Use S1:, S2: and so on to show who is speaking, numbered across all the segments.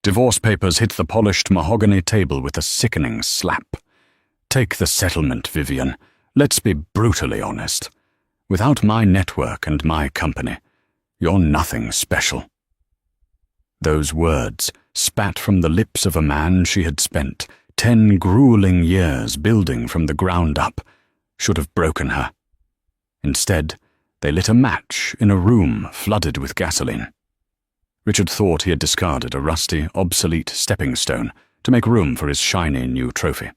S1: Divorce papers hit the polished mahogany table with a sickening slap. Take the settlement, Vivian. Let's be brutally honest. Without my network and my company, you're nothing special. Those words, spat from the lips of a man she had spent 10 grueling years building from the ground up, should have broken her. Instead, they lit a match in a room flooded with gasoline. Richard thought he had discarded a rusty, obsolete stepping stone to make room for his shiny new trophy.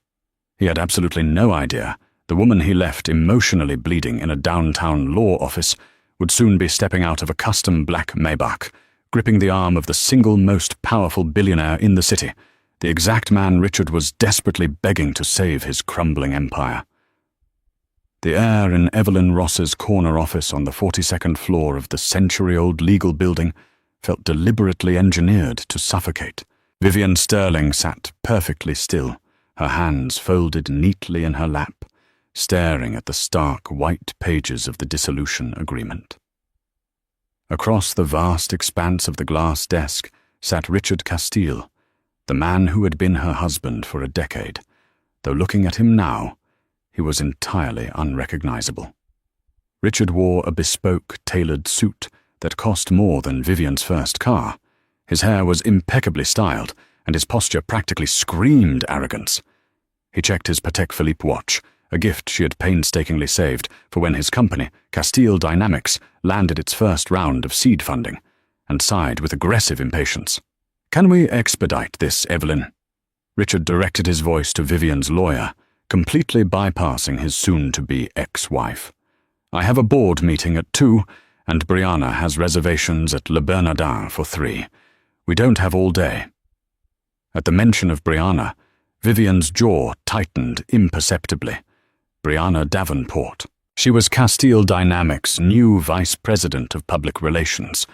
S1: He had absolutely no idea the woman he left emotionally bleeding in a downtown law office would soon be stepping out of a custom black Maybach, gripping the arm of the single most powerful billionaire in the city, the exact man Richard was desperately begging to save his crumbling empire. The air in Evelyn Ross's corner office on the 42nd floor of the century-old legal building felt deliberately engineered to suffocate. Vivian Sterling sat perfectly still, her hands folded neatly in her lap, staring at the stark white pages of the dissolution agreement. Across the vast expanse of the glass desk sat Richard Castile, the man who had been her husband for a decade, though looking at him now, he was entirely unrecognizable. Richard wore a bespoke, tailored suit that cost more than Vivian's first car. His hair was impeccably styled, and his posture practically screamed arrogance. He checked his Patek Philippe watch, a gift she had painstakingly saved for when his company, Castile Dynamics, landed its first round of seed funding, and sighed with aggressive impatience. "Can we expedite this, Evelyn?" Richard directed his voice to Vivian's lawyer, completely bypassing his soon-to-be ex-wife. "I have a board meeting at 2, and Brianna has reservations at Le Bernardin for 3. We don't have all day." At the mention of Brianna, Vivian's jaw tightened imperceptibly. Brianna Davenport. She was Castile Dynamics' new vice president of public relations,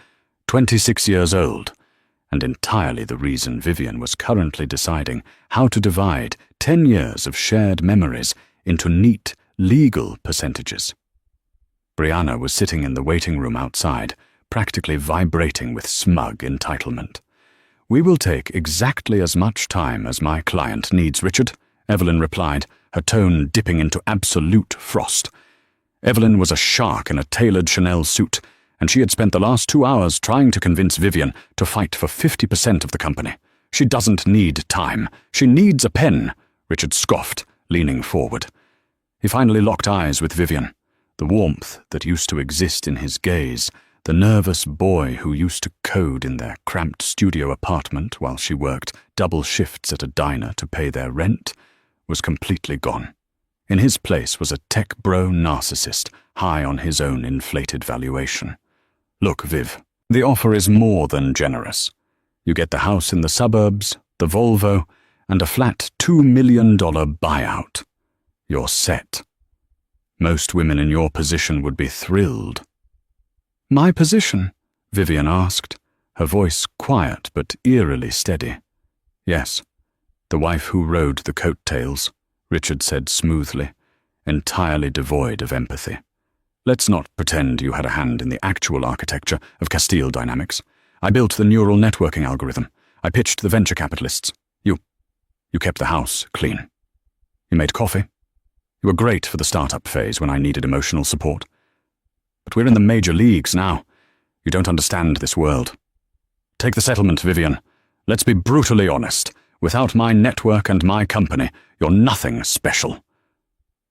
S1: 26 years old, and entirely the reason Vivian was currently deciding how to divide 10 years of shared memories into neat, legal percentages. Brianna was sitting in the waiting room outside, practically vibrating with smug entitlement. "We will take exactly as much time as my client needs, Richard," Evelyn replied, her tone dipping into absolute frost. Evelyn was a shark in a tailored Chanel suit, and she had spent the last 2 hours trying to convince Vivian to fight for 50% of the company. "She doesn't need time. She needs a pen," Richard scoffed, leaning forward. He finally locked eyes with Vivian. The warmth that used to exist in his gaze, the nervous boy who used to code in their cramped studio apartment while she worked double shifts at a diner to pay their rent, was completely gone. In his place was a tech bro narcissist, high on his own inflated valuation. "Look, Viv, the offer is more than generous. You get the house in the suburbs, the Volvo, and a flat $2 million buyout. You're set. Most women in your position would be thrilled." "My position?" Vivian asked, her voice quiet but eerily steady. "Yes, the wife who rode the coattails," Richard said smoothly, entirely devoid of empathy. "Let's not pretend you had a hand in the actual architecture of Castile Dynamics. I built the neural networking algorithm. I pitched the venture capitalists. You kept the house clean. You made coffee. You were great for the startup phase when I needed emotional support. But we're in the major leagues now. You don't understand this world. Take the settlement, Vivian. Let's be brutally honest. Without my network and my company, you're nothing special."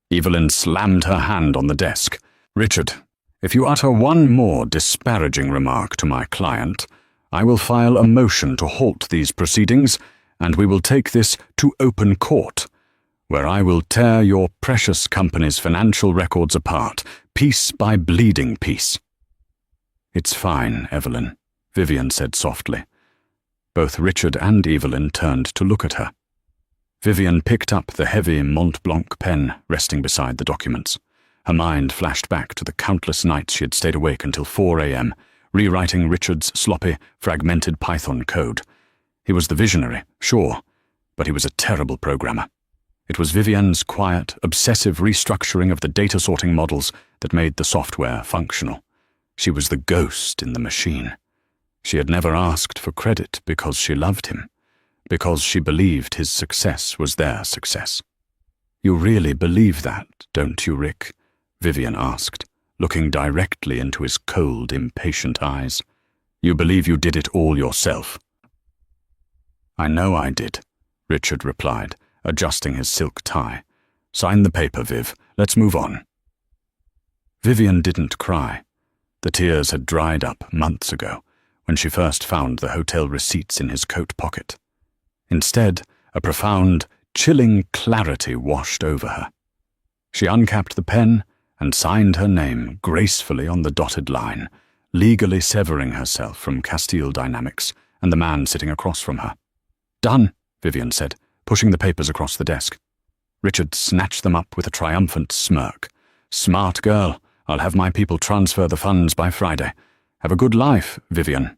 S1: Evelyn slammed her hand on the desk. "Richard, if you utter one more disparaging remark to my client, I will file a motion to halt these proceedings, and we will take this to open court, where I will tear your precious company's financial records apart, piece by bleeding piece." "It's fine, Evelyn," Vivian said softly. Both Richard and Evelyn turned to look at her. Vivian picked up the heavy Mont Blanc pen resting beside the documents. Her mind flashed back to the countless nights she had stayed awake until 4 a.m., rewriting Richard's sloppy, fragmented Python code. He was the visionary, sure, but he was a terrible programmer. It was Vivian's quiet, obsessive restructuring of the data sorting models that made the software functional. She was the ghost in the machine. She had never asked for credit because she loved him. because she believed his success was their success. "You really believe that, don't you, Rick?" Vivian asked, looking directly into his cold, impatient eyes. "You believe you did it all yourself?" "I know I did," Richard replied, adjusting his silk tie. "Sign the paper, Viv. Let's move on." Vivian didn't cry. The tears had dried up months ago, when she first found the hotel receipts in his coat pocket. Instead, a profound, chilling clarity washed over her. She uncapped the pen and signed her name gracefully on the dotted line, legally severing herself from Castile Dynamics and the man sitting across from her. "Done," Vivian said, pushing the papers across the desk. Richard snatched them up with a triumphant smirk. "Smart girl. I'll have my people transfer the funds by Friday. Have a good life, Vivian."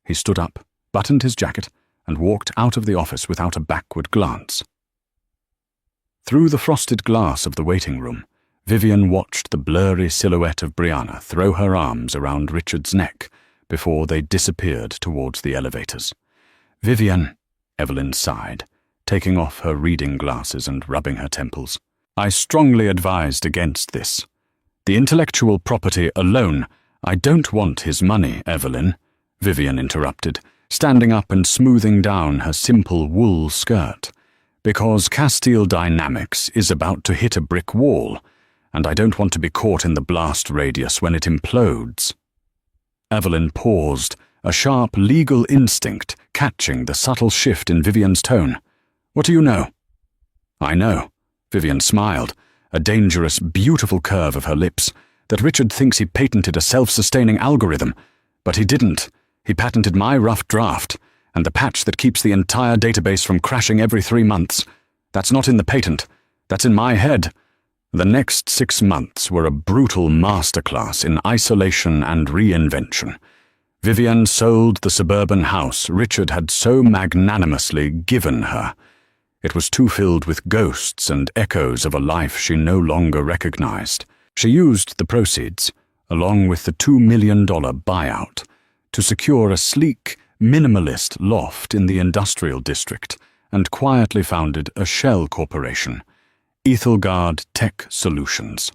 S1: He stood up, buttoned his jacket, and walked out of the office without a backward glance. Through the frosted glass of the waiting room, Vivian watched the blurry silhouette of Brianna throw her arms around Richard's neck before they disappeared towards the elevators. "Vivian," Evelyn sighed, taking off her reading glasses and rubbing her temples. "I strongly advised against this. The intellectual property alone—" "I don't want his money, Evelyn," Vivian interrupted, standing up and smoothing down her simple wool skirt, "because Castile Dynamics is about to hit a brick wall, and I don't want to be caught in the blast radius when it implodes." Evelyn paused, a sharp legal instinct catching the subtle shift in Vivian's tone. "What do you know?" "I know," Vivian smiled, a dangerous, beautiful curve of her lips, "that Richard thinks he patented a self-sustaining algorithm, but he didn't. He patented my rough draft, and the patch that keeps the entire database from crashing every 3 months. That's not in the patent. That's in my head." The next 6 months were a brutal masterclass in isolation and reinvention. Vivian sold the suburban house Richard had so magnanimously given her. It was too filled with ghosts and echoes of a life she no longer recognized. She used the proceeds, along with the $2 million buyout, to secure a sleek, minimalist loft in the industrial district and quietly founded a shell corporation, Ethelgard Tech Solutions.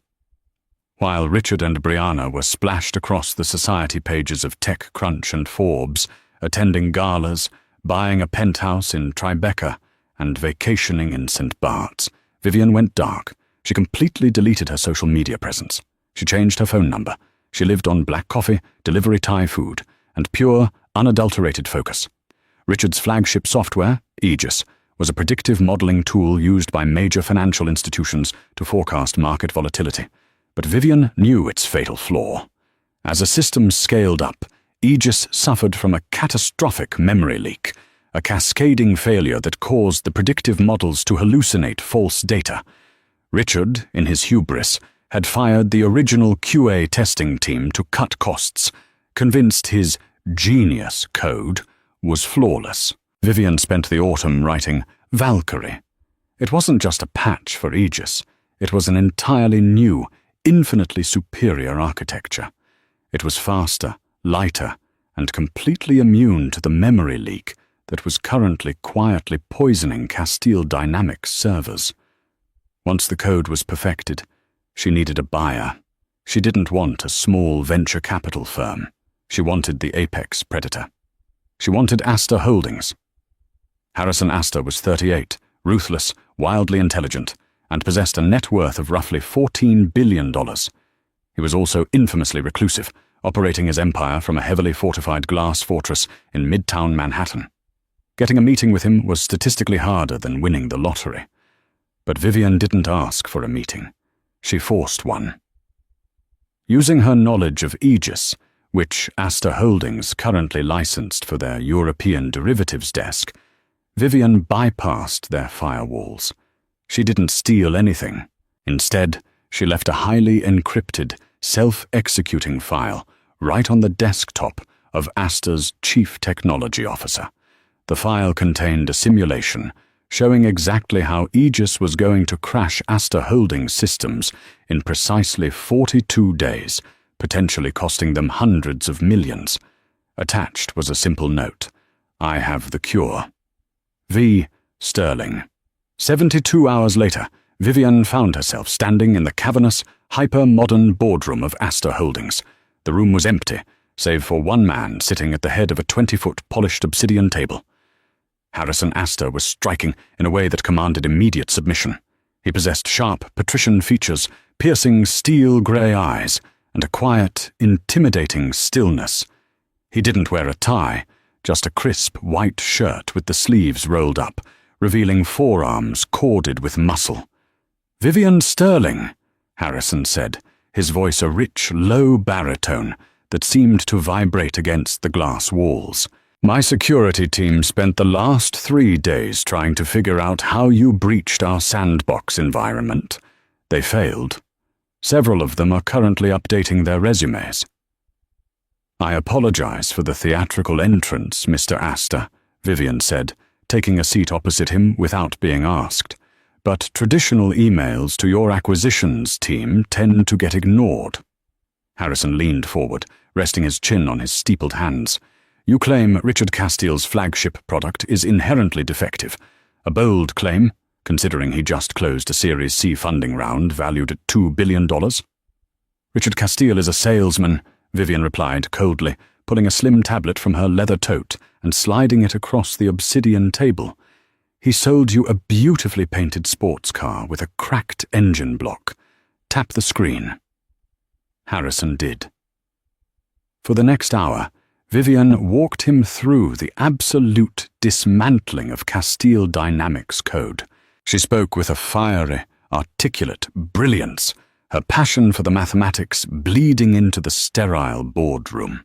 S1: While Richard and Brianna were splashed across the society pages of TechCrunch and Forbes, attending galas, buying a penthouse in Tribeca, and vacationing in St. Bart's, Vivian went dark. She completely deleted her social media presence. She changed her phone number. She lived on black coffee, delivery Thai food, and pure, unadulterated focus. Richard's flagship software, Aegis, was a predictive modeling tool used by major financial institutions to forecast market volatility. But Vivian knew its fatal flaw. As a system scaled up, Aegis suffered from a catastrophic memory leak, a cascading failure that caused the predictive models to hallucinate false data. Richard, in his hubris, had fired the original QA testing team to cut costs, convinced his genius code was flawless. Vivian spent the autumn writing Valkyrie. It wasn't just a patch for Aegis. It was an entirely new, infinitely superior architecture. It was faster, lighter, and completely immune to the memory leak that was currently quietly poisoning Castile Dynamics servers. Once the code was perfected, she needed a buyer. She didn't want a small venture capital firm. She wanted the apex predator. She wanted Astor Holdings. Harrison Astor was 38, ruthless, wildly intelligent, and possessed a net worth of roughly $14 billion. He was also infamously reclusive, operating his empire from a heavily fortified glass fortress in Midtown Manhattan. Getting a meeting with him was statistically harder than winning the lottery. But Vivian didn't ask for a meeting. She forced one. Using her knowledge of Aegis, which Astor Holdings currently licensed for their European derivatives desk, Vivian bypassed their firewalls. She didn't steal anything. Instead, she left a highly encrypted, self-executing file right on the desktop of Astor's chief technology officer. The file contained a simulation showing exactly how Aegis was going to crash Astor Holdings systems in precisely 42 days, potentially costing them hundreds of millions. Attached was a simple note: "I have the cure." V. Sterling. 72 hours later, Vivian found herself standing in the cavernous, hyper-modern boardroom of Astor Holdings. The room was empty, save for one man sitting at the head of a 20-foot polished obsidian table. Harrison Astor was striking in a way that commanded immediate submission. He possessed sharp, patrician features, piercing steel-grey eyes, and a quiet, intimidating stillness. He didn't wear a tie, just a crisp white shirt with the sleeves rolled up, revealing forearms corded with muscle. "Vivian Sterling," Harrison said, his voice a rich, low baritone that seemed to vibrate against the glass walls. "My security team spent the last 3 days trying to figure out how you breached our sandbox environment. They failed. Several of them are currently updating their resumes." "I apologize for the theatrical entrance, Mr. Astor," Vivian said, taking a seat opposite him without being asked. "But traditional emails to your acquisitions team tend to get ignored." Harrison leaned forward, resting his chin on his steepled hands. "You claim Richard Castile's flagship product is inherently defective. A bold claim, considering he just closed a Series C funding round valued at $2 billion. "Richard Castile is a salesman," Vivian replied coldly, pulling a slim tablet from her leather tote and sliding it across the obsidian table. "He sold you a beautifully painted sports car with a cracked engine block. Tap the screen." Harrison did. For the next hour, Vivian walked him through the absolute dismantling of Castile Dynamics code. She spoke with a fiery, articulate brilliance, her passion for the mathematics bleeding into the sterile boardroom.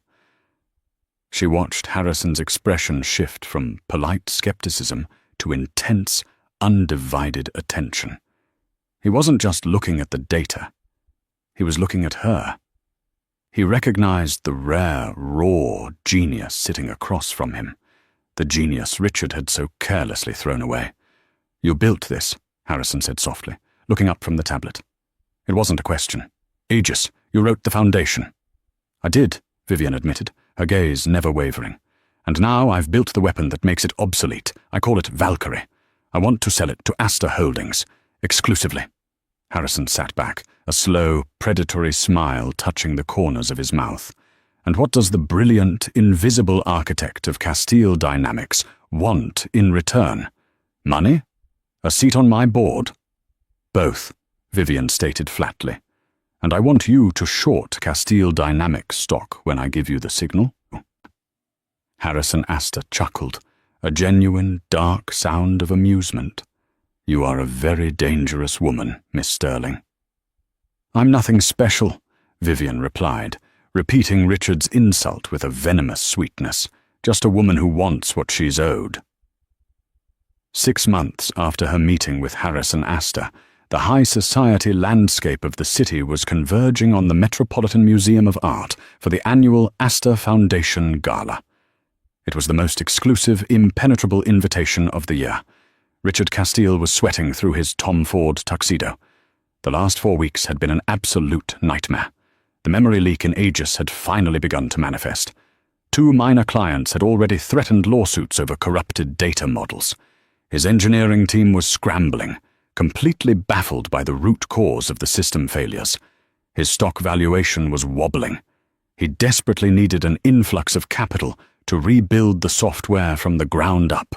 S1: She watched Harrison's expression shift from polite skepticism to intense, undivided attention. He wasn't just looking at the data. He was looking at her. He recognized the rare, raw genius sitting across from him, the genius Richard had so carelessly thrown away. "You built this," Harrison said softly, looking up from the tablet. It wasn't a question. "Aegis, you wrote the foundation." "I did," Vivian admitted, her gaze never wavering. "And now I've built the weapon that makes it obsolete. I call it Valkyrie. I want to sell it to Astor Holdings, exclusively." Harrison sat back, a slow, predatory smile touching the corners of his mouth. "And what does the brilliant, invisible architect of Castile Dynamics want in return? Money? A seat on my board?" "Both," Vivian stated flatly. "And I want you to short Castile Dynamics stock when I give you the signal." Harrison Astor chuckled, a genuine, dark sound of amusement. "You are a very dangerous woman, Miss Sterling." "I'm nothing special," Vivian replied, repeating Richard's insult with a venomous sweetness. "Just a woman who wants what she's owed." 6 months after her meeting with Harrison Astor, the high society landscape of the city was converging on the Metropolitan Museum of Art for the annual Astor Foundation Gala. It was the most exclusive, impenetrable invitation of the year. Richard Castile was sweating through his Tom Ford tuxedo. The last 4 weeks had been an absolute nightmare. The memory leak in Aegis had finally begun to manifest. 2 minor clients had already threatened lawsuits over corrupted data models. His engineering team was scrambling, completely baffled by the root cause of the system failures. His stock valuation was wobbling. He desperately needed an influx of capital to rebuild the software from the ground up,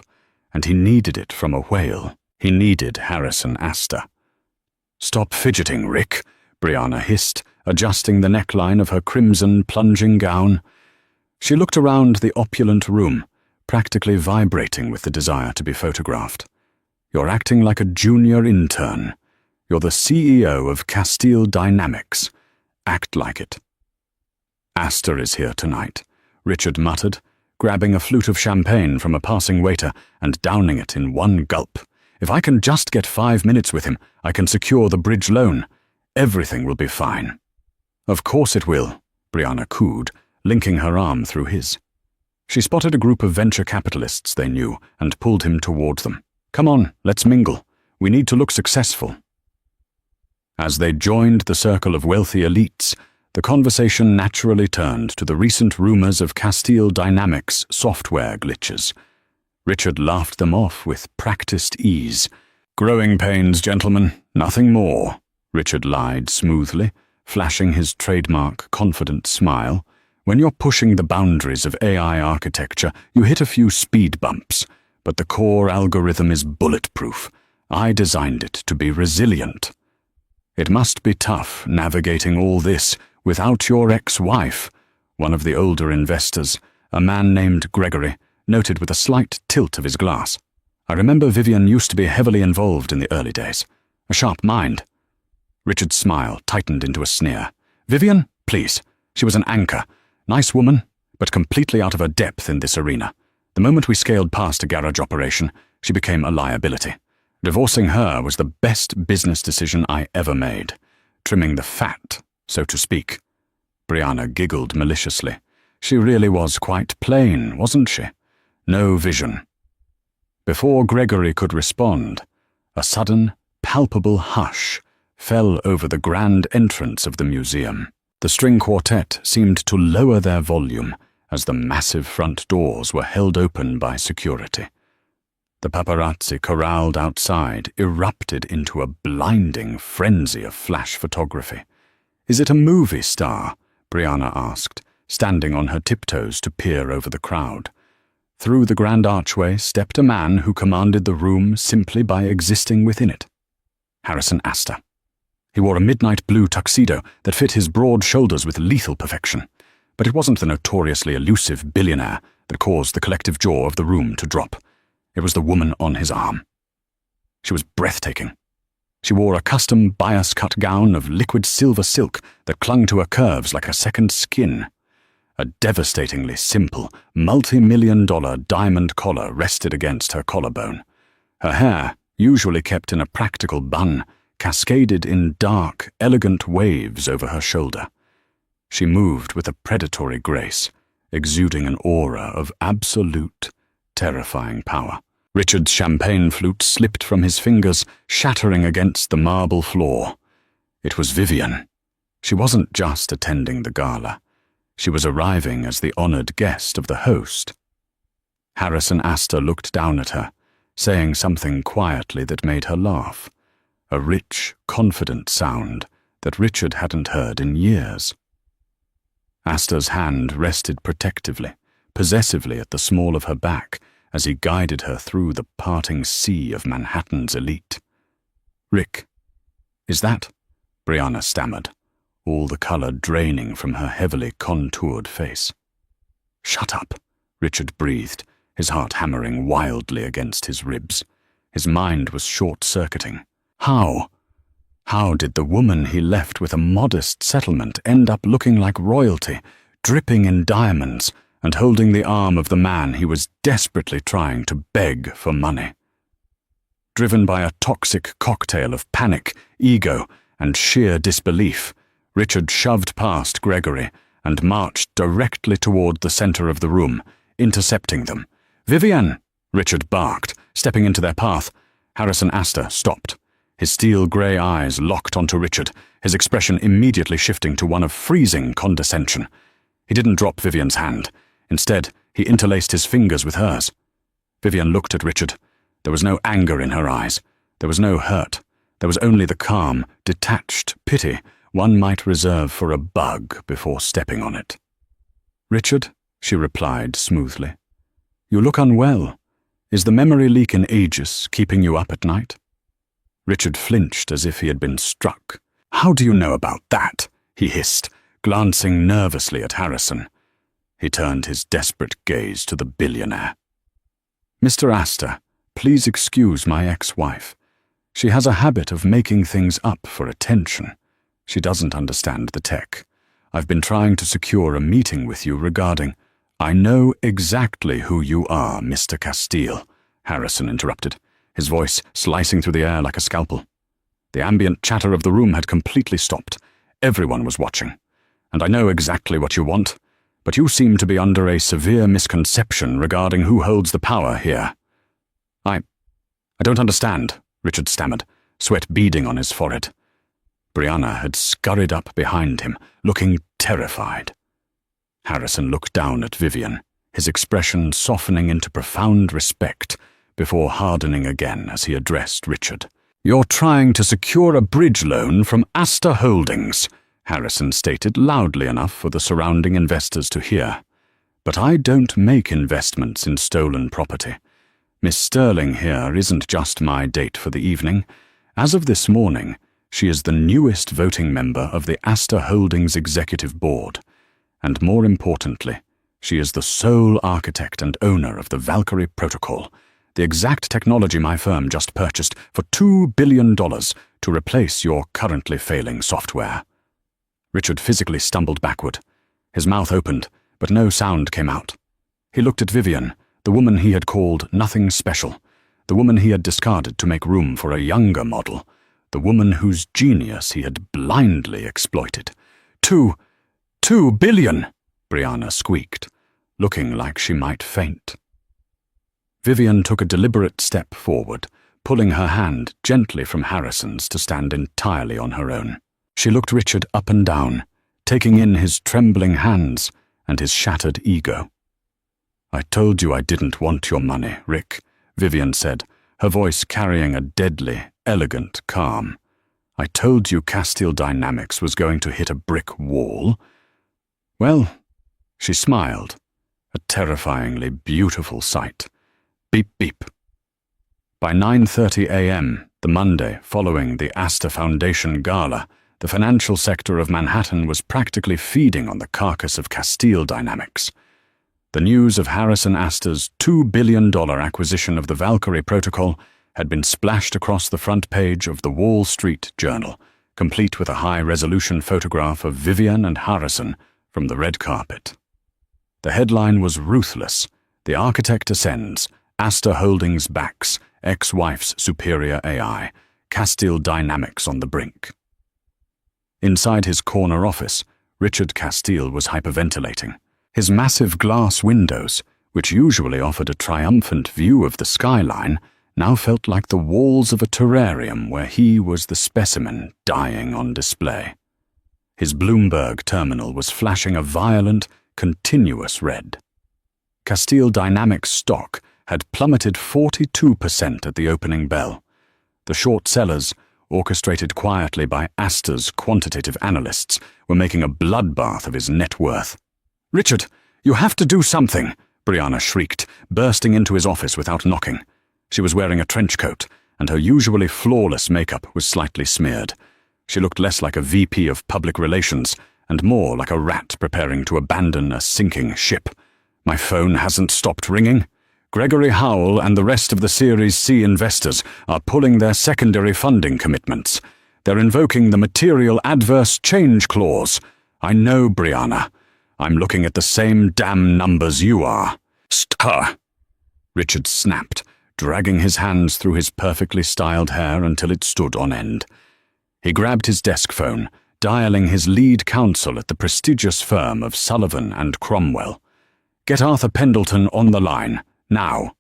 S1: and he needed it from a whale. He needed Harrison Astor. "Stop fidgeting, Rick," Brianna hissed, adjusting the neckline of her crimson plunging gown. She looked around the opulent room, practically vibrating with the desire to be photographed. "You're acting like a junior intern. You're the CEO of Castile Dynamics. Act like it." "Astor is here tonight," Richard muttered, grabbing a flute of champagne from a passing waiter and downing it in one gulp. "If I can just get 5 minutes with him, I can secure the bridge loan. Everything will be fine." "Of course it will," Brianna cooed, linking her arm through his. She spotted a group of venture capitalists they knew and pulled him toward them. "Come on, let's mingle. We need to look successful." As they joined the circle of wealthy elites, the conversation naturally turned to the recent rumors of Castile Dynamics software glitches. Richard laughed them off with practiced ease. "Growing pains, gentlemen, nothing more," Richard lied smoothly, flashing his trademark confident smile. "When you're pushing the boundaries of AI architecture, you hit a few speed bumps, but the core algorithm is bulletproof. I designed it to be resilient. It must be tough navigating all this without your ex-wife," one of the older investors, a man named Gregory, noted with a slight tilt of his glass. "I remember Vivian used to be heavily involved in the early days. A sharp mind." Richard's smile tightened into a sneer. "Vivian? Please. She was an anchor. Nice woman, but completely out of her depth in this arena. The moment we scaled past a garage operation, she became a liability. Divorcing her was the best business decision I ever made. Trimming the fat, so to speak." Brianna giggled maliciously. "She really was quite plain, wasn't she? No vision." Before Gregory could respond, a sudden, palpable hush fell over the grand entrance of the museum. The string quartet seemed to lower their volume as the massive front doors were held open by security. The paparazzi corralled outside erupted into a blinding frenzy of flash photography. "Is it a movie star?" Brianna asked, standing on her tiptoes to peer over the crowd. Through the grand archway stepped a man who commanded the room simply by existing within it. Harrison Astor. He wore a midnight blue tuxedo that fit his broad shoulders with lethal perfection, but it wasn't the notoriously elusive billionaire that caused the collective jaw of the room to drop. It was the woman on his arm. She was breathtaking. She wore a custom bias-cut gown of liquid silver silk that clung to her curves like a second skin. A devastatingly simple, multi-million-dollar diamond collar rested against her collarbone. Her hair, usually kept in a practical bun, cascaded in dark, elegant waves over her shoulder. She moved with a predatory grace, exuding an aura of absolute, terrifying power. Richard's champagne flute slipped from his fingers, shattering against the marble floor. It was Vivian. She wasn't just attending the gala. She was arriving as the honored guest of the host. Harrison Astor looked down at her, saying something quietly that made her laugh. A rich, confident sound that Richard hadn't heard in years. Astor's hand rested protectively, possessively at the small of her back as he guided her through the parting sea of Manhattan's elite. "Rick, is that?" Brianna stammered, all the color draining from her heavily contoured face. "Shut up," Richard breathed, his heart hammering wildly against his ribs. His mind was short-circuiting. How did the woman he left with a modest settlement end up looking like royalty, dripping in diamonds, and holding the arm of the man he was desperately trying to beg for money? Driven by a toxic cocktail of panic, ego, and sheer disbelief, Richard shoved past Gregory and marched directly toward the center of the room, intercepting them. "Vivian!" Richard barked, stepping into their path. Harrison Astor stopped. His steel-grey eyes locked onto Richard, his expression immediately shifting to one of freezing condescension. He didn't drop Vivian's hand. Instead, he interlaced his fingers with hers. Vivian looked at Richard. There was no anger in her eyes. There was no hurt. There was only the calm, detached pity one might reserve for a bug before stepping on it. "Richard," she replied smoothly, "you look unwell. Is the memory leak in Aegis keeping you up at night?" Richard flinched as if he had been struck. "How do you know about that?" he hissed, glancing nervously at Harrison. He turned his desperate gaze to the billionaire. "Mr. Astor, please excuse my ex-wife. She has a habit of making things up for attention. She doesn't understand the tech. I've been trying to secure a meeting with you regarding—" "I know exactly who you are, Mr. Castile," Harrison interrupted, his voice slicing through the air like a scalpel. The ambient chatter of the room had completely stopped. Everyone was watching. "And I know exactly what you want, but you seem to be under a severe misconception regarding who holds the power here." I don't understand," Richard stammered, sweat beading on his forehead. Brianna had scurried up behind him, looking terrified. Harrison looked down at Vivian, his expression softening into profound respect before hardening again as he addressed Richard. "You're trying to secure a bridge loan from Astor Holdings," Harrison stated loudly enough for the surrounding investors to hear. "But I don't make investments in stolen property. Miss Sterling here isn't just my date for the evening. As of this morning, she is the newest voting member of the Astor Holdings Executive Board. And more importantly, she is the sole architect and owner of the Valkyrie Protocol, the exact technology my firm just purchased for $2 billion to replace your currently failing software." Richard physically stumbled backward. His mouth opened, but no sound came out. He looked at Vivian, the woman he had called nothing special, the woman he had discarded to make room for a younger model, the woman whose genius he had blindly exploited. $2 billion, Brianna squeaked, looking like she might faint. Vivian took a deliberate step forward, pulling her hand gently from Harrison's to stand entirely on her own. She looked Richard up and down, taking in his trembling hands and his shattered ego. "I told you I didn't want your money, Rick," Vivian said, her voice carrying a deadly, elegant calm. "I told you Castile Dynamics was going to hit a brick wall." "Well," she smiled, a terrifyingly beautiful sight. Beep, beep. By 9:30 a.m., the Monday following the Astor Foundation Gala, the financial sector of Manhattan was practically feeding on the carcass of Castile Dynamics. The news of Harrison Astor's $2 billion acquisition of the Valkyrie Protocol had been splashed across the front page of the Wall Street Journal, complete with a high-resolution photograph of Vivian and Harrison from the red carpet. The headline was ruthless: "The Architect Ascends, Astor Holdings backs, ex-wife's superior AI, Castile Dynamics on the brink." Inside his corner office, Richard Castile was hyperventilating. His massive glass windows, which usually offered a triumphant view of the skyline, now felt like the walls of a terrarium where he was the specimen dying on display. His Bloomberg terminal was flashing a violent, continuous red. Castile Dynamics stock had plummeted 42% at the opening bell. The short sellers, orchestrated quietly by Astor's quantitative analysts, were making a bloodbath of his net worth. "Richard, you have to do something," Brianna shrieked, bursting into his office without knocking. She was wearing a trench coat, and her usually flawless makeup was slightly smeared. She looked less like a VP of public relations and more like a rat preparing to abandon a sinking ship. "My phone hasn't stopped ringing. Gregory Howell and the rest of the Series C investors are pulling their secondary funding commitments. They're invoking the Material Adverse Change Clause. I know, Brianna. I'm looking at the same damn numbers you are." "Stir!" Richard snapped, dragging his hands through his perfectly styled hair until it stood on end. He grabbed his desk phone, dialing his lead counsel at the prestigious firm of Sullivan and Cromwell. "Get Arthur Pendleton on the line. Now."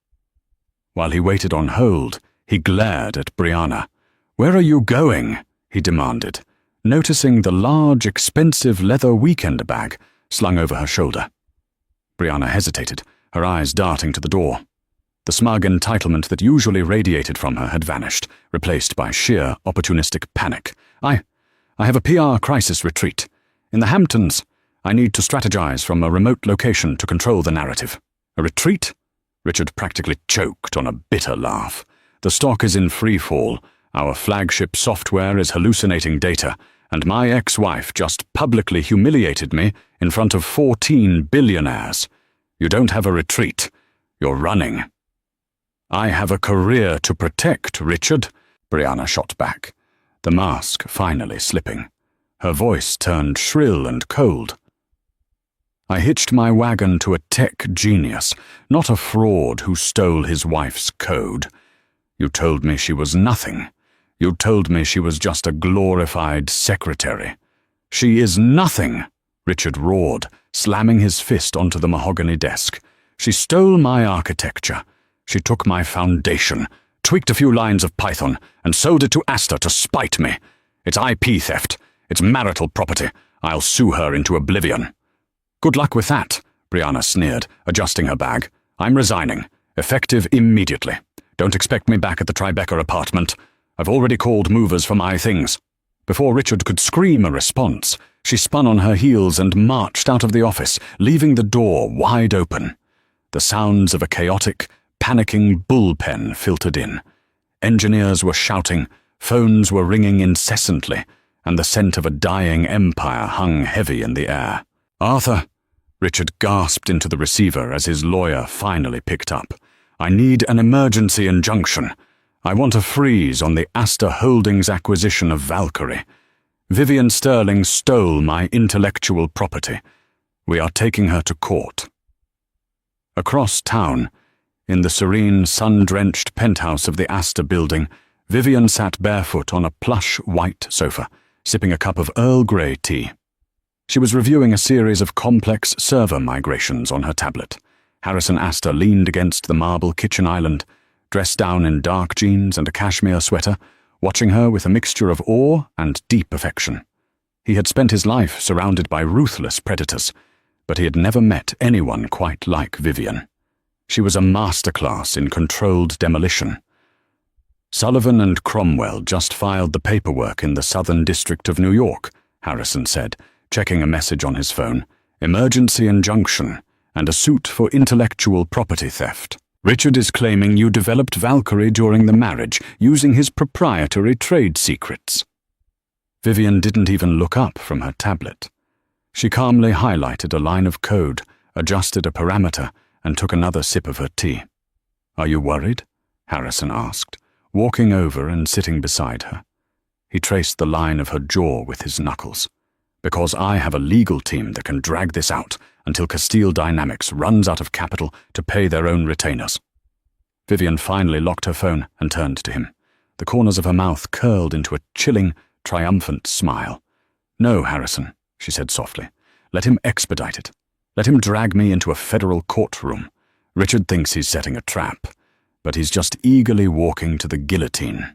S1: While he waited on hold, he glared at Brianna. "Where are you going?" he demanded, noticing the large, expensive leather weekend bag slung over her shoulder. Brianna hesitated, her eyes darting to the door. The smug entitlement that usually radiated from her had vanished, replaced by sheer, opportunistic panic. I have a PR crisis retreat. In the Hamptons. I need to strategize from a remote location to control the narrative." "A retreat?" Richard practically choked on a bitter laugh. "The stock is in free fall, our flagship software is hallucinating data, and my ex-wife just publicly humiliated me in front of 14 billionaires. You don't have a retreat. You're running." "I have a career to protect, Richard," Brianna shot back, the mask finally slipping. Her voice turned shrill and cold. "I hitched my wagon to a tech genius, not a fraud who stole his wife's code. You told me she was nothing. You told me she was just a glorified secretary. She is nothing," Richard roared, slamming his fist onto the mahogany desk. "She stole my architecture. She took my foundation, tweaked a few lines of Python, and sold it to Astor to spite me. It's IP theft. It's marital property. I'll sue her into oblivion." "Good luck with that," Brianna sneered, adjusting her bag. "I'm resigning. Effective immediately. Don't expect me back at the Tribeca apartment. I've already called movers for my things." Before Richard could scream a response, she spun on her heels and marched out of the office, leaving the door wide open. The sounds of a chaotic, panicking bullpen filtered in. Engineers were shouting, phones were ringing incessantly, and the scent of a dying empire hung heavy in the air. "Arthur," Richard gasped into the receiver as his lawyer finally picked up. "I need an emergency injunction. I want a freeze on the Astor Holdings acquisition of Valkyrie. Vivian Sterling stole my intellectual property. We are taking her to court." Across town, in the serene, sun-drenched penthouse of the Astor building, Vivian sat barefoot on a plush white sofa, sipping a cup of Earl Grey tea. She was reviewing a series of complex server migrations on her tablet. Harrison Astor leaned against the marble kitchen island, dressed down in dark jeans and a cashmere sweater, watching her with a mixture of awe and deep affection. He had spent his life surrounded by ruthless predators, but he had never met anyone quite like Vivian. She was a masterclass in controlled demolition. "Sullivan and Cromwell just filed the paperwork in the Southern District of New York," Harrison said, checking a message on his phone. "Emergency injunction and a suit for intellectual property theft. Richard is claiming you developed Valkyrie during the marriage, using his proprietary trade secrets." Vivian didn't even look up from her tablet. She calmly highlighted a line of code, adjusted a parameter, and took another sip of her tea. "Are you worried?" Harrison asked, walking over and sitting beside her. He traced the line of her jaw with his knuckles. "Because I have a legal team that can drag this out until Castile Dynamics runs out of capital to pay their own retainers." Vivian finally locked her phone and turned to him. The corners of her mouth curled into a chilling, triumphant smile. "No, Harrison," she said softly. "Let him expedite it. Let him drag me into a federal courtroom. Richard thinks he's setting a trap, but he's just eagerly walking to the guillotine.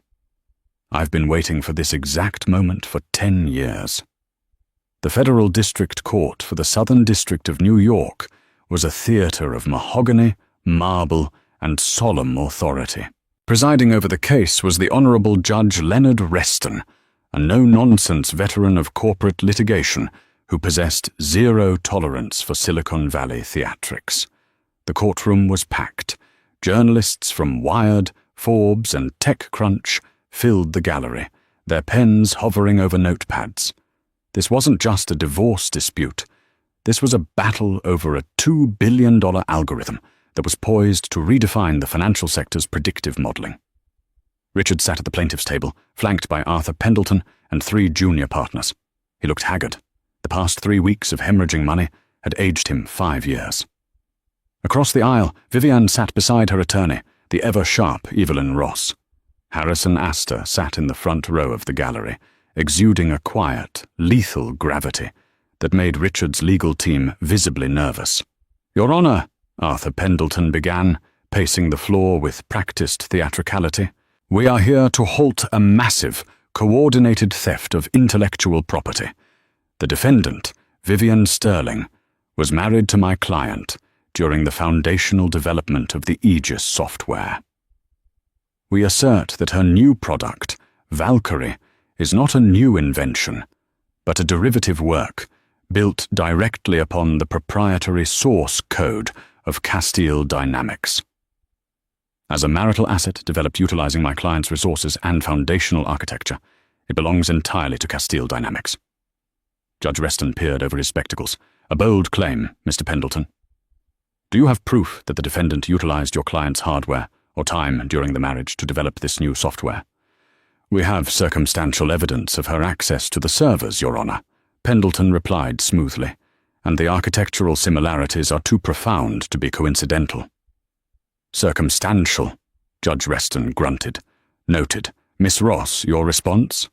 S1: I've been waiting for this exact moment for 10 years. The Federal District Court for the Southern District of New York was a theater of mahogany, marble, and solemn authority. Presiding over the case was the Honorable Judge Leonard Reston, a no-nonsense veteran of corporate litigation who possessed zero tolerance for Silicon Valley theatrics. The courtroom was packed. Journalists from Wired, Forbes, and TechCrunch filled the gallery, their pens hovering over notepads. This wasn't just a divorce dispute. This was a battle over a $2 billion algorithm that was poised to redefine the financial sector's predictive modeling. Richard sat at the plaintiff's table, flanked by Arthur Pendleton and 3 junior partners. He looked haggard. The past 3 weeks of hemorrhaging money had aged him 5 years. Across the aisle, Vivian sat beside her attorney, the ever-sharp Evelyn Ross. Harrison Astor sat in the front row of the gallery, exuding a quiet, lethal gravity that made Richard's legal team visibly nervous. "Your Honor," Arthur Pendleton began, pacing the floor with practiced theatricality, "we are here to halt a massive, coordinated theft of intellectual property. The defendant, Vivian Sterling, was married to my client during the foundational development of the Aegis software. We assert that her new product, Valkyrie, is not a new invention, but a derivative work built directly upon the proprietary source code of Castile Dynamics. As a marital asset developed utilizing my client's resources and foundational architecture, it belongs entirely to Castile Dynamics." Judge Reston peered over his spectacles. "A bold claim, Mr. Pendleton. Do you have proof that the defendant utilized your client's hardware or time during the marriage to develop this new software?" "We have circumstantial evidence of her access to the servers, Your Honor," Pendleton replied smoothly, "and the architectural similarities are too profound to be coincidental." "Circumstantial," Judge Reston grunted. "Noted. Miss Ross, your response?"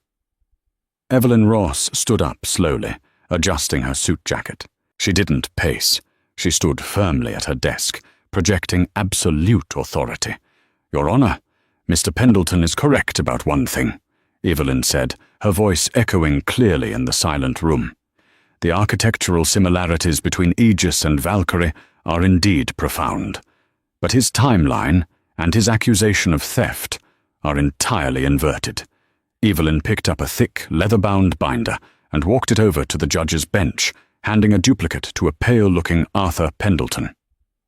S1: Evelyn Ross stood up slowly, adjusting her suit jacket. She didn't pace. She stood firmly at her desk, projecting absolute authority. "Your Honor, Mr. Pendleton is correct about one thing," Evelyn said, her voice echoing clearly in the silent room. The architectural similarities between Aegis and Valkyrie are indeed profound, but his timeline and his accusation of theft are entirely inverted. Evelyn picked up a thick, leather-bound binder and walked it over to the judge's bench, handing a duplicate to a pale-looking Arthur Pendleton.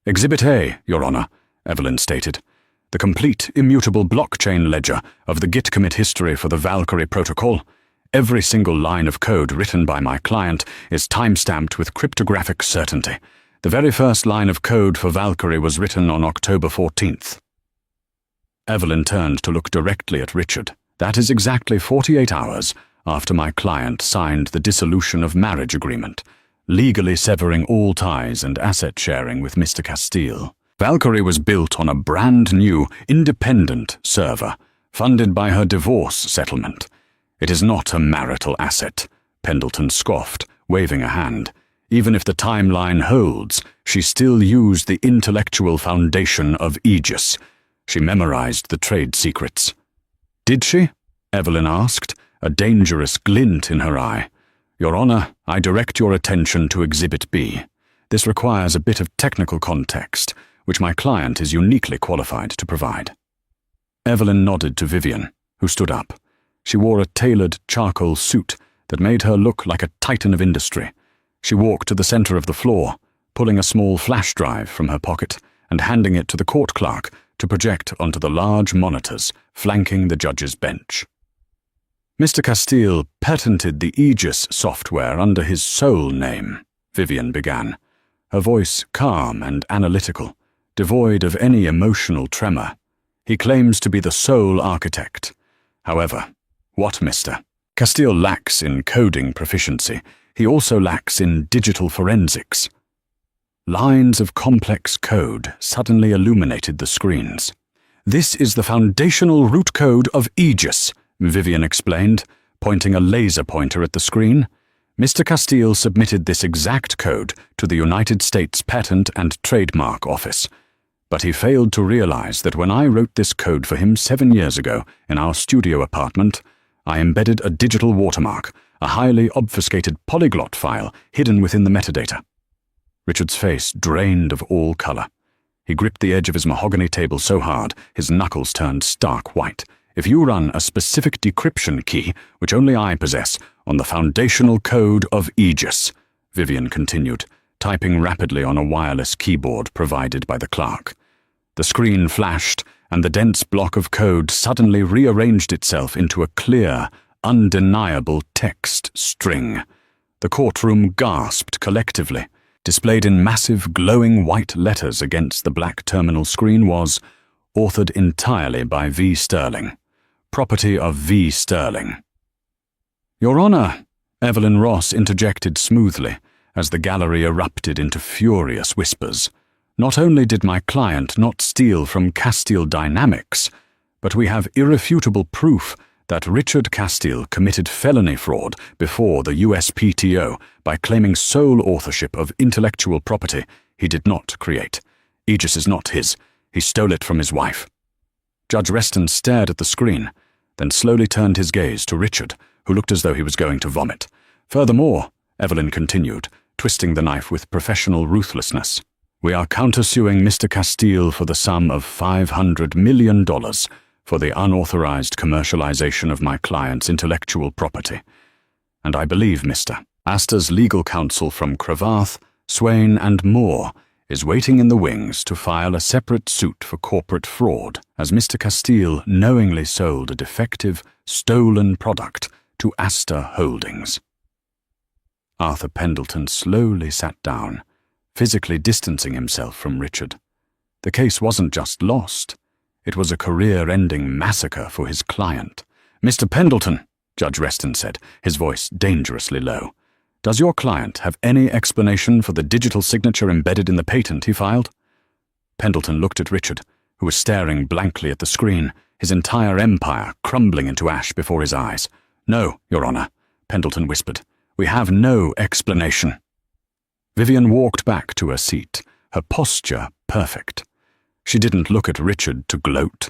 S1: "Exhibit A, Your Honor," Evelyn stated. "The complete, immutable blockchain ledger of the Git commit history for the Valkyrie protocol. Every single line of code written by my client is time-stamped with cryptographic certainty. The very first line of code for Valkyrie was written on October 14th. Evelyn turned to look directly at Richard. "That is exactly 48 hours after my client signed the dissolution of marriage agreement, legally severing all ties and asset sharing with Mr. Castile. Valkyrie was built on a brand new, independent server, funded by her divorce settlement. It is not a marital asset," Pendleton scoffed, waving a hand. "Even if the timeline holds, she still used the intellectual foundation of Aegis. She memorized the trade secrets." "Did she?" Evelyn asked, a dangerous glint in her eye. "Your Honor, I direct your attention to Exhibit B. This requires a bit of technical context, which my client is uniquely qualified to provide." Evelyn nodded to Vivian, who stood up. She wore a tailored charcoal suit that made her look like a titan of industry. She walked to the center of the floor, pulling a small flash drive from her pocket and handing it to the court clerk to project onto the large monitors flanking the judge's bench. "Mr. Castile patented the Aegis software under his sole name," Vivian began, her voice calm and analytical, devoid of any emotional tremor. "He claims to be the sole architect. However, what Mr. Castile lacks in coding proficiency, he also lacks in digital forensics." Lines of complex code suddenly illuminated the screens. "This is the foundational root code of Aegis," Vivian explained, pointing a laser pointer at the screen. "Mr. Castile submitted this exact code to the United States Patent and Trademark Office, but he failed to realize that when I wrote this code for him 7 years ago in our studio apartment, I embedded a digital watermark, a highly obfuscated polyglot file hidden within the metadata." Richard's face drained of all color. He gripped the edge of his mahogany table so hard his knuckles turned stark white. "If you run a specific decryption key, which only I possess, on the foundational code of Aegis," Vivian continued, typing rapidly on a wireless keyboard provided by the clerk. The screen flashed, and the dense block of code suddenly rearranged itself into a clear, undeniable text string. The courtroom gasped collectively. Displayed in massive, glowing white letters against the black terminal screen was, "Authored entirely by V. Sterling. Property of V. Sterling." "Your Honor," Evelyn Ross interjected smoothly, as the gallery erupted into furious whispers. "Not only did my client not steal from Castile Dynamics, but we have irrefutable proof that Richard Castile committed felony fraud before the USPTO by claiming sole authorship of intellectual property he did not create. Aegis is not his. He stole it from his wife." Judge Reston stared at the screen, then slowly turned his gaze to Richard, who looked as though he was going to vomit. "Furthermore," Evelyn continued, twisting the knife with professional ruthlessness, "we are countersuing Mr. Castile for the sum of $500 million for the unauthorized commercialization of my client's intellectual property. And I believe Mr. Astor's legal counsel from Cravath, Swain and Moore is waiting in the wings to file a separate suit for corporate fraud, as Mr. Castile knowingly sold a defective, stolen product to Astor Holdings." Arthur Pendleton slowly sat down, physically distancing himself from Richard. The case wasn't just lost. It was a career-ending massacre for his client. "Mr. Pendleton," Judge Reston said, his voice dangerously low, "does your client have any explanation for the digital signature embedded in the patent he filed?" Pendleton looked at Richard, who was staring blankly at the screen, his entire empire crumbling into ash before his eyes. "No, Your Honor," Pendleton whispered. "We have no explanation." Vivian walked back to her seat, her posture perfect. She didn't look at Richard to gloat.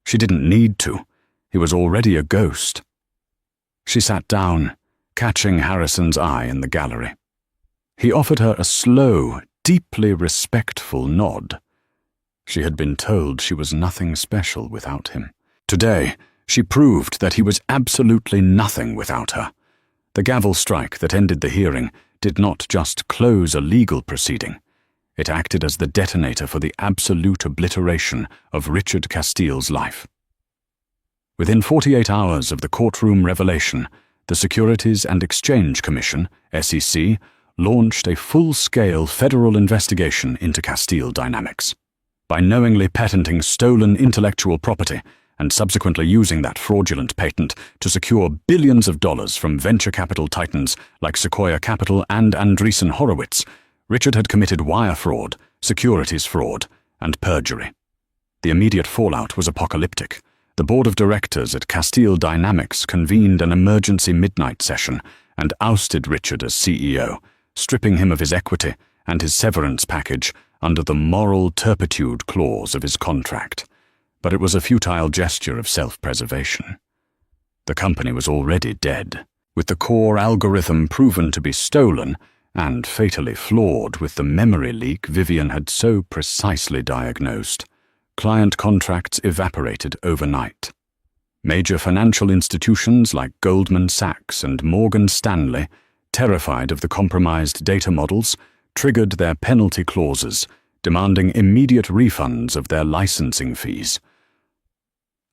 S1: She didn't need to. He was already a ghost. She sat down, catching Harrison's eye in the gallery. He offered her a slow, deeply respectful nod. She had been told she was nothing special without him. Today, she proved that he was absolutely nothing without her. The gavel strike that ended the hearing did not just close a legal proceeding. It acted as the detonator for the absolute obliteration of Richard Castile's life. Within 48 hours of the courtroom revelation, the Securities and Exchange Commission, SEC, launched a full-scale federal investigation into Castile Dynamics. By knowingly patenting stolen intellectual property and subsequently using that fraudulent patent to secure billions of dollars from venture capital titans like Sequoia Capital and Andreessen Horowitz, Richard had committed wire fraud, securities fraud, and perjury. The immediate fallout was apocalyptic. The board of directors at Castile Dynamics convened an emergency midnight session and ousted Richard as CEO, stripping him of his equity and his severance package under the moral turpitude clause of his contract. But it was a futile gesture of self-preservation. The company was already dead, with the core algorithm proven to be stolen and fatally flawed with the memory leak Vivian had so precisely diagnosed. Client contracts evaporated overnight. Major financial institutions like Goldman Sachs and Morgan Stanley, terrified of the compromised data models, triggered their penalty clauses, demanding immediate refunds of their licensing fees.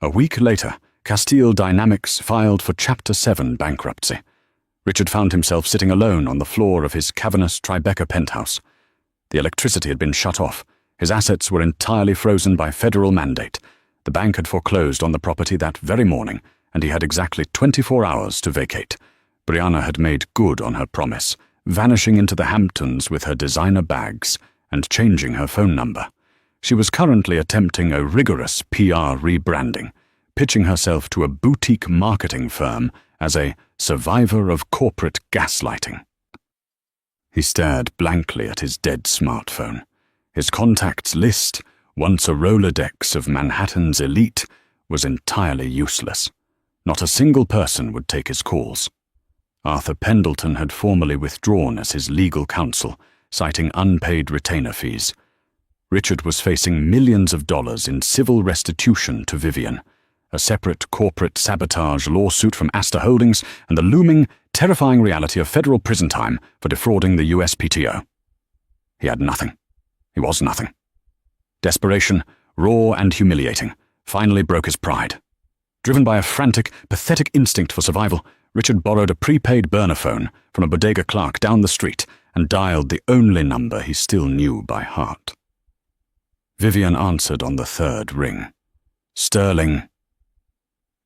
S1: A week later, Castile Dynamics filed for Chapter 7 bankruptcy. Richard found himself sitting alone on the floor of his cavernous Tribeca penthouse. The electricity had been shut off. His assets were entirely frozen by federal mandate. The bank had foreclosed on the property that very morning, and he had exactly 24 hours to vacate. Brianna had made good on her promise, vanishing into the Hamptons with her designer bags and changing her phone number. She was currently attempting a rigorous PR rebranding, pitching herself to a boutique marketing firm as a survivor of corporate gaslighting. He stared blankly at his dead smartphone. His contacts list, once a Rolodex of Manhattan's elite, was entirely useless. Not a single person would take his calls. Arthur Pendleton had formally withdrawn as his legal counsel, citing unpaid retainer fees. Richard was facing millions of dollars in civil restitution to Vivian, a separate corporate sabotage lawsuit from Astor Holdings, and the looming, terrifying reality of federal prison time for defrauding the USPTO. He had nothing. He was nothing. Desperation, raw and humiliating, finally broke his pride. Driven by a frantic, pathetic instinct for survival, Richard borrowed a prepaid burner phone from a bodega clerk down the street and dialed the only number he still knew by heart. Vivian answered on the third ring. Sterling.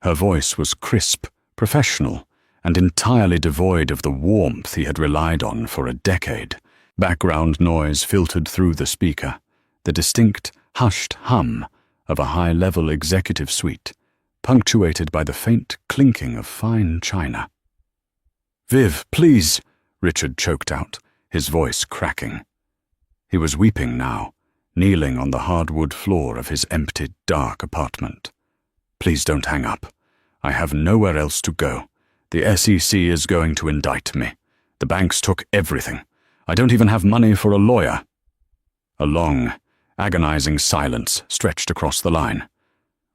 S1: Her voice was crisp, professional, and entirely devoid of the warmth he had relied on for a decade. Background noise filtered through the speaker, the distinct, hushed hum of a high-level executive suite, punctuated by the faint clinking of fine china. "Viv, please," Richard choked out, his voice cracking. He was weeping now, kneeling on the hardwood floor of his empty, dark apartment. "Please don't hang up. I have nowhere else to go. The SEC is going to indict me. The banks took everything. I don't even have money for a lawyer." A long, agonizing silence stretched across the line.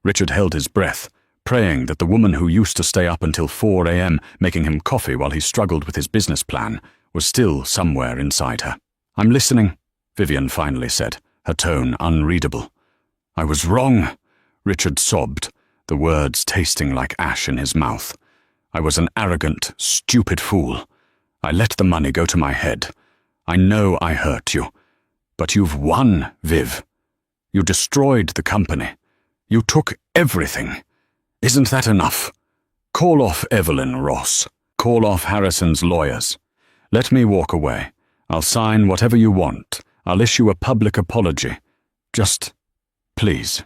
S1: Richard held his breath, praying that the woman who used to stay up until 4 a.m. making him coffee while he struggled with his business plan was still somewhere inside her. "I'm listening," Vivian finally said, her tone unreadable. "I was wrong," Richard sobbed, the words tasting like ash in his mouth. "I was an arrogant, stupid fool. I let the money go to my head. I know I hurt you. But you've won, Viv. You destroyed the company. You took everything. Isn't that enough? Call off Evelyn Ross. Call off Harrison's lawyers. Let me walk away. I'll sign whatever you want. I'll issue a public apology. Just, please,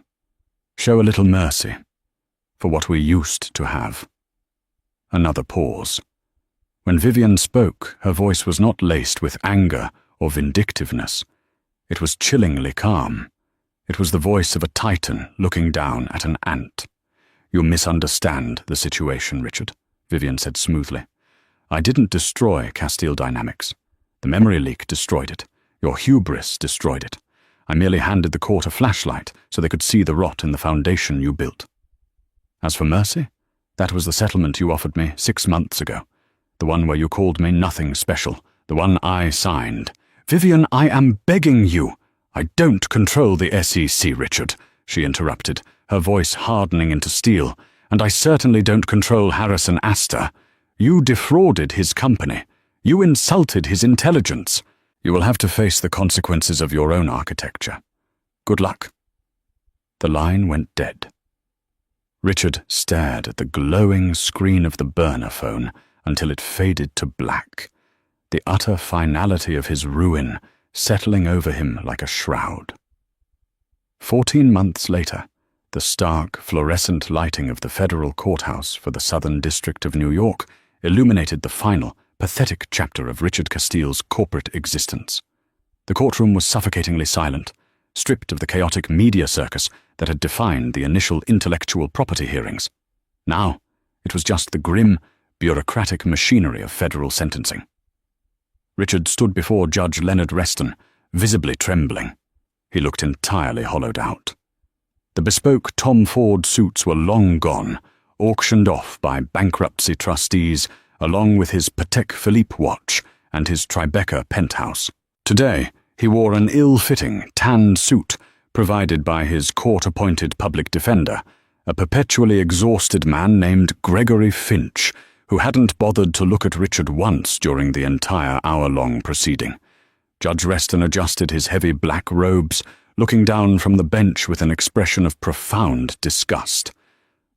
S1: show a little mercy for what we used to have." Another pause. When Vivian spoke, her voice was not laced with anger or vindictiveness. It was chillingly calm. It was the voice of a titan looking down at an ant. "You misunderstand the situation, Richard," Vivian said smoothly. "I didn't destroy Castile Dynamics. The memory leak destroyed it. Your hubris destroyed it. I merely handed the court a flashlight so they could see the rot in the foundation you built. As for mercy, that was the settlement you offered me 6 months ago. The one where you called me nothing special. The one I signed. Vivian, I am begging you. I don't control the SEC, Richard, she interrupted, her voice hardening into steel. And I certainly don't control Harrison Astor. You defrauded his company. You insulted his intelligence. You will have to face the consequences of your own architecture. Good luck. The line went dead. Richard stared at the glowing screen of the burner phone until it faded to black, the utter finality of his ruin settling over him like a shroud. 14 months later, the stark, fluorescent lighting of the federal courthouse for the Southern District of New York illuminated the final, pathetic chapter of Richard Castile's corporate existence. The courtroom was suffocatingly silent, stripped of the chaotic media circus that had defined the initial intellectual property hearings. Now, it was just the grim, bureaucratic machinery of federal sentencing. Richard stood before Judge Leonard Reston, visibly trembling. He looked entirely hollowed out. The bespoke Tom Ford suits were long gone, auctioned off by bankruptcy trustees, along with his Patek Philippe watch and his Tribeca penthouse. Today, he wore an ill-fitting, tanned suit provided by his court-appointed public defender, a perpetually exhausted man named Gregory Finch, who hadn't bothered to look at Richard once during the entire hour-long proceeding. Judge Reston adjusted his heavy black robes, looking down from the bench with an expression of profound disgust.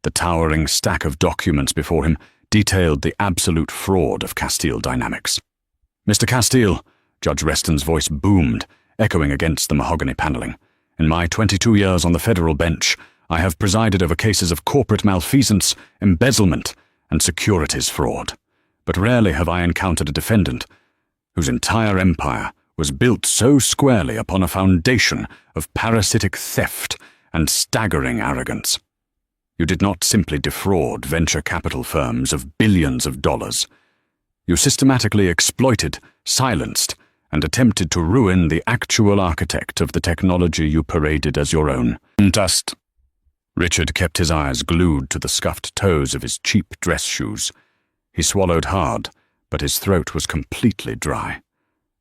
S1: The towering stack of documents before him detailed the absolute fraud of Castile Dynamics. "Mr. Castile," Judge Reston's voice boomed, echoing against the mahogany paneling. "In my 22 years on the federal bench, I have presided over cases of corporate malfeasance, embezzlement, and securities fraud. But rarely have I encountered a defendant whose entire empire was built so squarely upon a foundation of parasitic theft and staggering arrogance. You did not simply defraud venture capital firms of billions of dollars. You systematically exploited, silenced, and attempted to ruin the actual architect of the technology you paraded as your own. Just. Richard kept his eyes glued to the scuffed toes of his cheap dress shoes. He swallowed hard, but his throat was completely dry.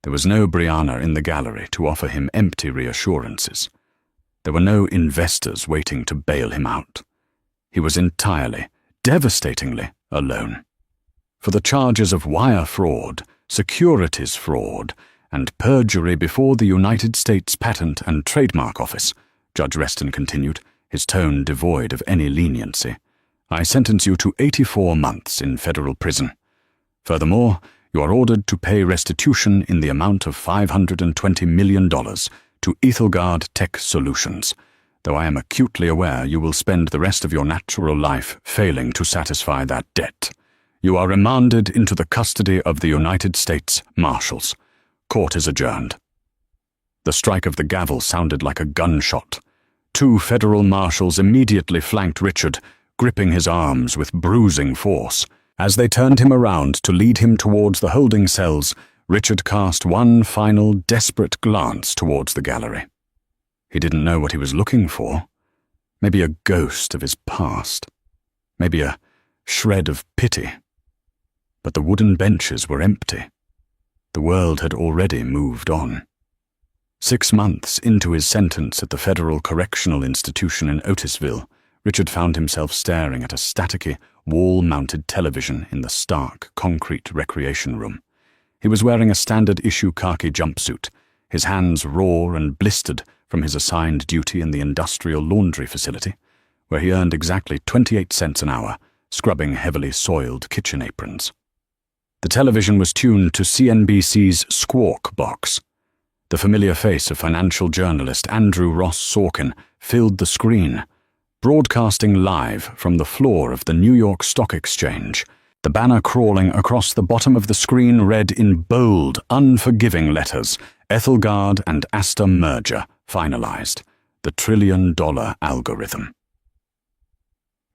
S1: There was no Brianna in the gallery to offer him empty reassurances. There were no investors waiting to bail him out. He was entirely, devastatingly alone. For the charges of wire fraud, securities fraud, and perjury before the United States Patent and Trademark Office, Judge Reston continued, his tone devoid of any leniency, I sentence you to 84 months in federal prison. Furthermore, you are ordered to pay restitution in the amount of $520 million to Ethelgard Tech Solutions, though I am acutely aware you will spend the rest of your natural life failing to satisfy that debt. You are remanded into the custody of the United States Marshals. Court is adjourned." The strike of the gavel sounded like a gunshot. 2 federal marshals immediately flanked Richard, gripping his arms with bruising force. As they turned him around to lead him towards the holding cells, Richard cast one final, desperate glance towards the gallery. He didn't know what he was looking for. Maybe a ghost of his past. Maybe a shred of pity. But the wooden benches were empty. The world had already moved on. 6 months into his sentence at the Federal Correctional Institution in Otisville, Richard found himself staring at a staticky, wall-mounted television in the stark, concrete recreation room. He was wearing a standard-issue khaki jumpsuit, his hands raw and blistered from his assigned duty in the industrial laundry facility, where he earned exactly 28 cents an hour, scrubbing heavily soiled kitchen aprons. The television was tuned to CNBC's Squawk Box. The familiar face of financial journalist Andrew Ross Sorkin filled the screen, broadcasting live from the floor of the New York Stock Exchange. The banner crawling across the bottom of the screen read in bold, unforgiving letters, "Ethelgard and Astor merger finalized. The $1 trillion algorithm."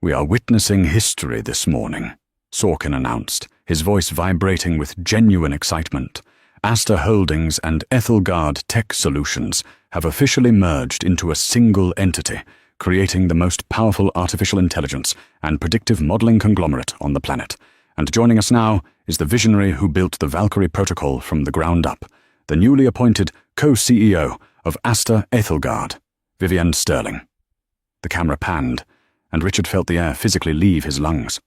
S1: "We are witnessing history this morning," Sorkin announced, his voice vibrating with genuine excitement. Asta Holdings and Ethelgard Tech Solutions have officially merged into a single entity, creating the most powerful artificial intelligence and predictive modeling conglomerate on the planet. And joining us now is the visionary who built the Valkyrie protocol from the ground up, the newly appointed co-CEO of Asta Ethelgard, Vivian Sterling. The camera panned, and Richard felt the air physically leave his lungs.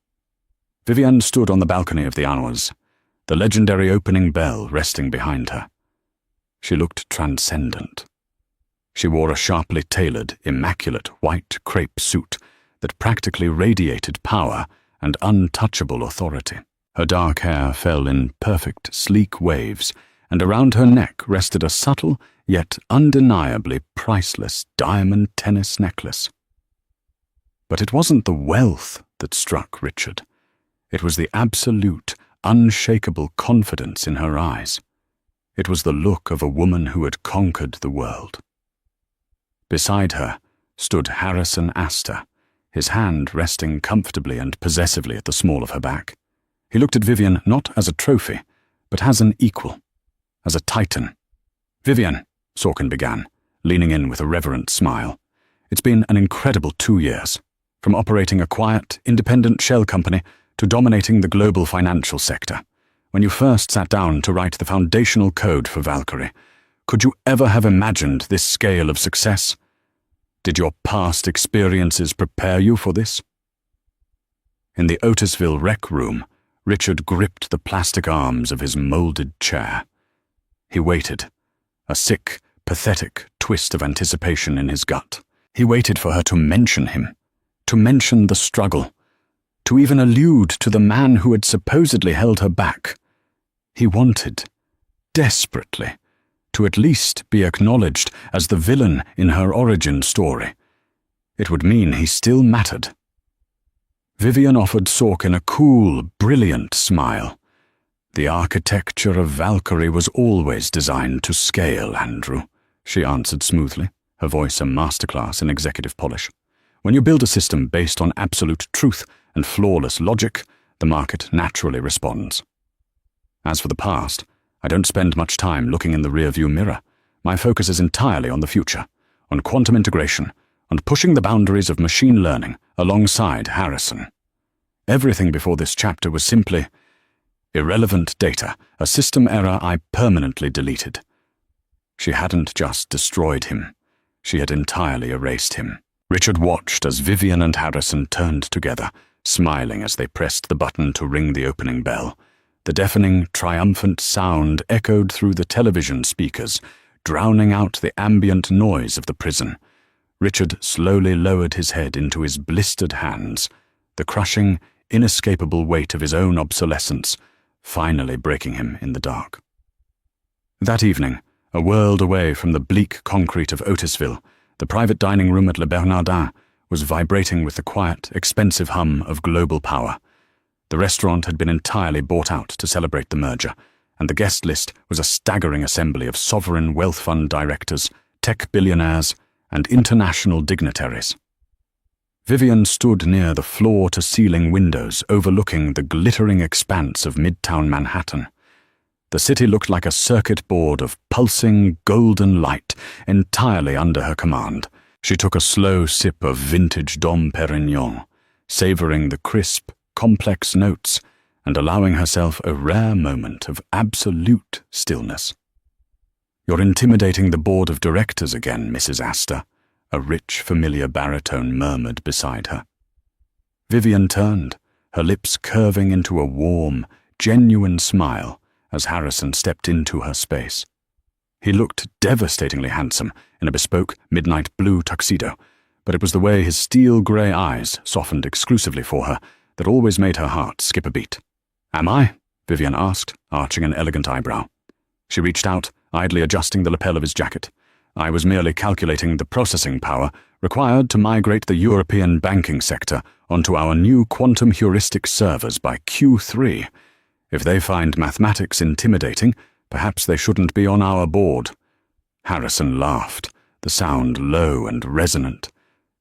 S1: Vivian stood on the balcony of the Hours, the legendary opening bell resting behind her. She looked transcendent. She wore a sharply tailored, immaculate white crepe suit that practically radiated power and untouchable authority. Her dark hair fell in perfect, sleek waves, and around her neck rested a subtle, yet undeniably priceless diamond tennis necklace. But it wasn't the wealth that struck Richard. It was the absolute, unshakable confidence in her eyes. It was the look of a woman who had conquered the world. Beside her stood Harrison Asta, his hand resting comfortably and possessively at the small of her back. He looked at Vivian not as a trophy, but as an equal, as a titan. "Vivian," Sorkin began, leaning in with a reverent smile. "It's been an incredible 2 years, from operating a quiet, independent shell company to dominating the global financial sector. When you first sat down to write the foundational code for Valkyrie, could you ever have imagined this scale of success? Did your past experiences prepare you for this?" In the Otisville rec room, Richard gripped the plastic arms of his molded chair. He waited, a sick, pathetic twist of anticipation in his gut. He waited for her to mention him, to mention the struggle, to even allude to the man who had supposedly held her back. He wanted, desperately, to at least be acknowledged as the villain in her origin story. It would mean he still mattered. Vivian offered Sorkin a cool, brilliant smile. "The architecture of Valkyrie was always designed to scale, Andrew," she answered smoothly, her voice a masterclass in executive polish. "When you build a system based on absolute truth and flawless logic, the market naturally responds. As for the past, I don't spend much time looking in the rearview mirror. My focus is entirely on the future, on quantum integration, and pushing the boundaries of machine learning alongside Harrison. Everything before this chapter was simply irrelevant data, a system error I permanently deleted." She hadn't just destroyed him. She had entirely erased him. Richard watched as Vivian and Harrison turned together, smiling as they pressed the button to ring the opening bell. The deafening, triumphant sound echoed through the television speakers, drowning out the ambient noise of the prison. Richard slowly lowered his head into his blistered hands, the crushing, inescapable weight of his own obsolescence finally breaking him in the dark. That evening, a world away from the bleak concrete of Otisville, the private dining room at Le Bernardin was vibrating with the quiet, expensive hum of global power. The restaurant had been entirely bought out to celebrate the merger, and the guest list was a staggering assembly of sovereign wealth fund directors, tech billionaires, and international dignitaries. Vivian stood near the floor-to-ceiling windows overlooking the glittering expanse of Midtown Manhattan. The city looked like a circuit board of pulsing, golden light entirely under her command. She took a slow sip of vintage Dom Perignon, savoring the crisp, complex notes and allowing herself a rare moment of absolute stillness. "You're intimidating the board of directors again, Mrs. Asta," a rich, familiar baritone murmured beside her. Vivian turned, her lips curving into a warm, genuine smile as Harrison stepped into her space. He looked devastatingly handsome in a bespoke midnight blue tuxedo, but it was the way his steel-grey eyes softened exclusively for her that always made her heart skip a beat. "Am I?" Vivian asked, arching an elegant eyebrow. She reached out, idly adjusting the lapel of his jacket. "I was merely calculating the processing power required to migrate the European banking sector onto our new quantum heuristic servers by Q3. If they find mathematics intimidating, perhaps they shouldn't be on our board." Harrison laughed, the sound low and resonant,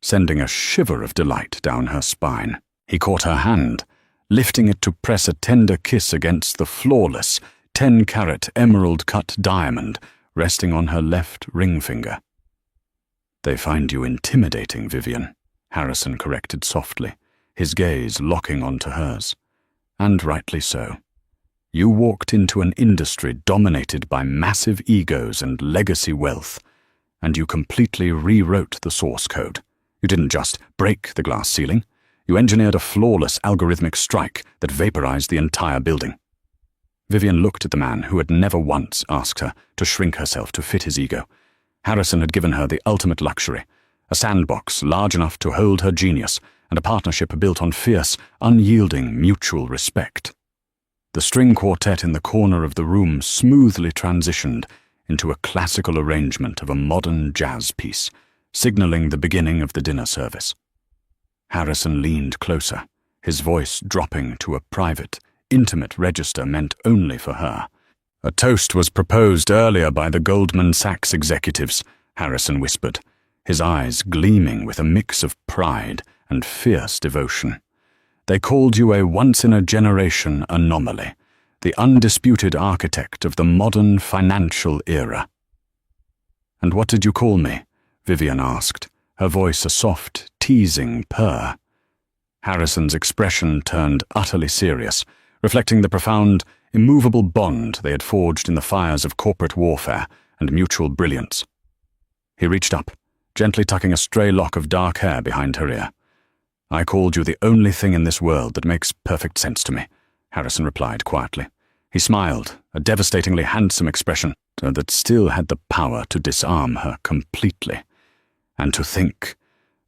S1: sending a shiver of delight down her spine. He caught her hand, lifting it to press a tender kiss against the flawless, 10-carat emerald-cut diamond resting on her left ring finger. "They find you intimidating, Vivian," Harrison corrected softly, his gaze locking onto hers. "And rightly so. You walked into an industry dominated by massive egos and legacy wealth, and you completely rewrote the source code. You didn't just break the glass ceiling. You engineered a flawless algorithmic strike that vaporized the entire building." Vivian looked at the man who had never once asked her to shrink herself to fit his ego. Harrison had given her the ultimate luxury, a sandbox large enough to hold her genius, and a partnership built on fierce, unyielding mutual respect. The string quartet in the corner of the room smoothly transitioned into a classical arrangement of a modern jazz piece, signaling the beginning of the dinner service. Harrison leaned closer, his voice dropping to a private, intimate register meant only for her. "A toast was proposed earlier by the Goldman Sachs executives," Harrison whispered, his eyes gleaming with a mix of pride and fierce devotion. "They called you a once-in-a-generation anomaly, the undisputed architect of the modern financial era." "And what did you call me?" Vivian asked, her voice a soft, teasing purr. Harrison's expression turned utterly serious, reflecting the profound, immovable bond they had forged in the fires of corporate warfare and mutual brilliance. He reached up, gently tucking a stray lock of dark hair behind her ear. "I called you the only thing in this world that makes perfect sense to me," Harrison replied quietly. He smiled, a devastatingly handsome expression that still had the power to disarm her completely. "And to think,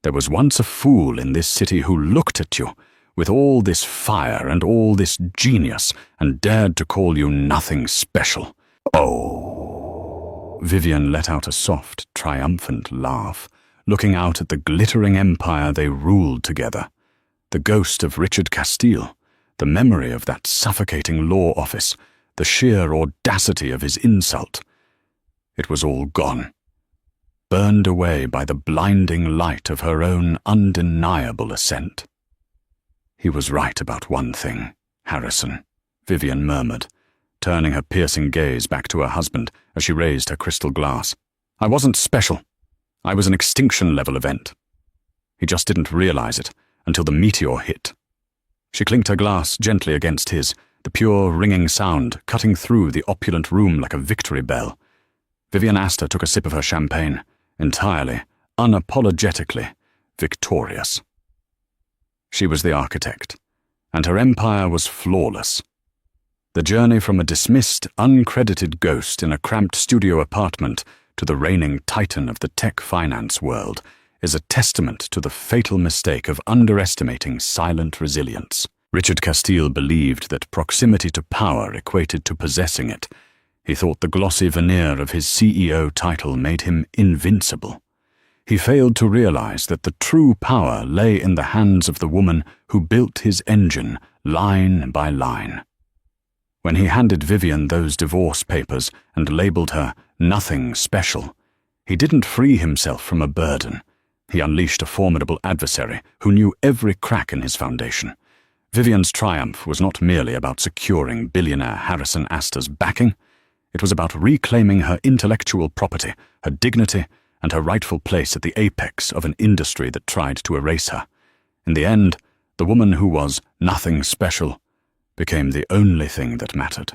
S1: there was once a fool in this city who looked at you, with all this fire and all this genius, and dared to call you nothing special. Oh!" Vivian let out a soft, triumphant laugh, looking out at the glittering empire they ruled together. The ghost of Richard Castile, the memory of that suffocating law office, the sheer audacity of his insult. It was all gone, burned away by the blinding light of her own undeniable ascent. "He was right about one thing, Harrison," Vivian murmured, turning her piercing gaze back to her husband as she raised her crystal glass. "I wasn't special. I was an extinction-level event. He just didn't realize it until the meteor hit." She clinked her glass gently against his, the pure, ringing sound cutting through the opulent room like a victory bell. Vivian Astor took a sip of her champagne, entirely, unapologetically victorious. She was the architect, and her empire was flawless. The journey from a dismissed, uncredited ghost in a cramped studio apartment to the reigning titan of the tech finance world is a testament to the fatal mistake of underestimating silent resilience. Richard Castile believed that proximity to power equated to possessing it. He thought the glossy veneer of his CEO title made him invincible. He failed to realize that the true power lay in the hands of the woman who built his engine line by line. When he handed Vivian those divorce papers and labeled her nothing special, he didn't free himself from a burden. He unleashed a formidable adversary who knew every crack in his foundation. Vivian's triumph was not merely about securing billionaire Harrison Astor's backing. It was about reclaiming her intellectual property, her dignity, and her rightful place at the apex of an industry that tried to erase her. In the end, the woman who was nothing special became the only thing that mattered.